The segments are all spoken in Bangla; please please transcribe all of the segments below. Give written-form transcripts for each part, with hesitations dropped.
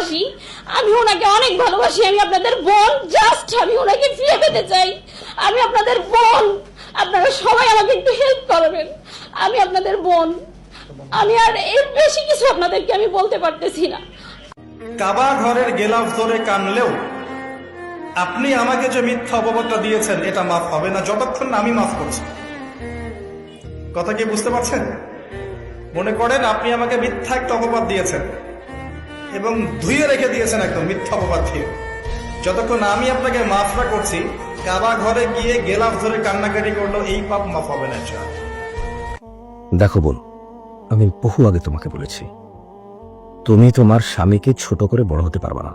ভালোবাসি, আমি ওনাকে অনেক ভালোবাসি। আমি আপনাদের বোন, জাস্ট আমি ওনাকে ফিরে পেতে চাই। আমি আপনাদের বোন, আপনারা সবাই আমাকে একটু হেল্প করবেন। আমি আপনাদের বোন, আমি আর এর বেশি কিছু আপনাদেরকে আমি বলতে পারতেছি না। কাবা ঘরের গেলাফ ধরে কানলেও আপনি আমাকে যে মিথ্যা অপবাদটা দিয়েছেন এটা মাফ হবে না যতক্ষণ না আমি মাফ করছি। কথা কি বুঝতে পারছেন? মনে করেন আপনি আমাকে মিথ্যা একটা অপবাদ দিয়েছেন এবং ধুয়ে রেখে দিয়েছেন একদম মিথ্যা অপবাদ দিয়ে। যতক্ষণ আমি আপনাকে মাফ না করছি, কাবা ঘরে গিয়ে গেলাফ ধরে কান্নাকাটি করলো এই পাপ মাফ হবে না। দেখো বোন, আমি বহু আগে তোমাকে বলেছি তুমি তোমার স্বামীকে ছোট করে বড় হতে পারবে না।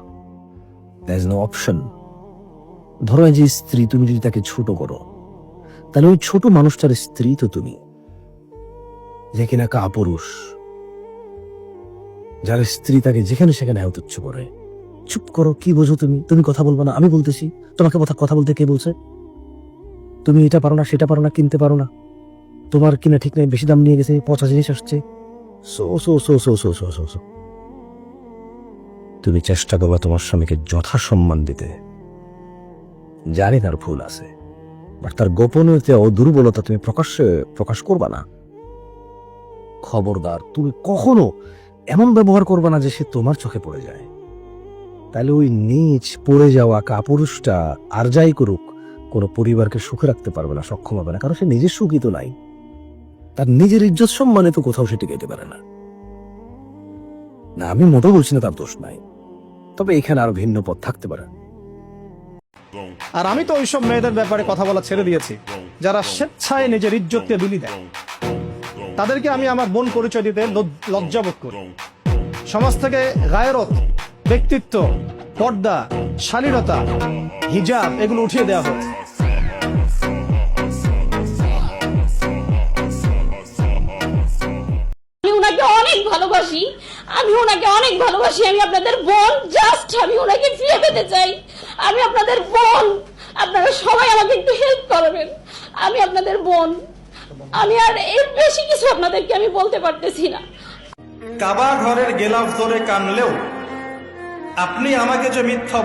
There is no option. ধরো এই যে স্ত্রী, তুমি যদি তাকে ছোট করো, তাহলে ওই ছোট মানুষটার স্ত্রী তো তুমি, যে কিনা কাপুরুষ, যার স্ত্রী তাকে যেখানে সেখানে তুচ্ছ করে। চুপ করো, কি বোঝো তুমি? তুমি কথা বলবো না? আমি বলতেছি, তোমাকে কথা বলতে কে বলছে? তুমি এটা পারো না, সেটা পারো না, কিনতে পারো না, তোমার কিনা ঠিক নেই, বেশি দাম নিয়ে গেছে, পচা জিনিস আসছে। So so so so so so so so তুমি চেষ্টা করবা তোমার স্বামীকে যথাসম্মান দিতে। জানি তার ভুল আছে, বাট তার গোপনীয়তা ও দুর্বলতা তুমি প্রকাশ করবা না। খবরদার, তুমি কখনো এমন ব্যবহার করবা না যে সে তোমার চোখে পড়ে যায়। তাহলে ওই নিচ পড়ে যাওয়া কাপুরুষটা আর যাই করুক, কোনো পরিবারকে সুখে রাখতে পারবে না, সক্ষম হবে না, কারণ সে নিজের সুখী তো নাই। তার নিজের ইজ্জত সম্মানে তো কোথাও সে টিকাইতে পারে না। না, আমি মোটেও বলছি না তার দোষ নাই, তবে এখানে আরো ভিন্ন পথ থাকতে পারে। আর আমি তো ওইসব মেয়েদের ব্যাপারে কথা বলা ছেড়ে দিয়েছি যারা স্বেচ্ছায় নিজের ইজ্জতকে বিলি দেয়। তাদেরকে আমি আমার বোন পরিচয় দিতে লজ্জাবোধ করি। সমাজ থেকে গায়রত, ব্যক্তিত্ব, পর্দা, শালীনতা, হিজাব এগুলো উঠিয়ে দেওয়া হয়েছে। আমি ওনাকে অনেক ভালোবাসি, আমি ওনাকে অনেক ভালোবাসি। আমি আপনাদের বোন, জাস্ট আমি ওনাকে ফিরে পেতে চাই। আমি আপনাদের বোন, আপনারা সবাই আমাকে একটু হেল্প করবেন। আমি আপনাদের বোন, আমি আর এর বেশি কিছু আপনাদেরকে আমি বলতে পারতেছি না। কাবা ঘরের গেলাফ ধরে কানলেও আপনি আমাকে যে মিথ্যা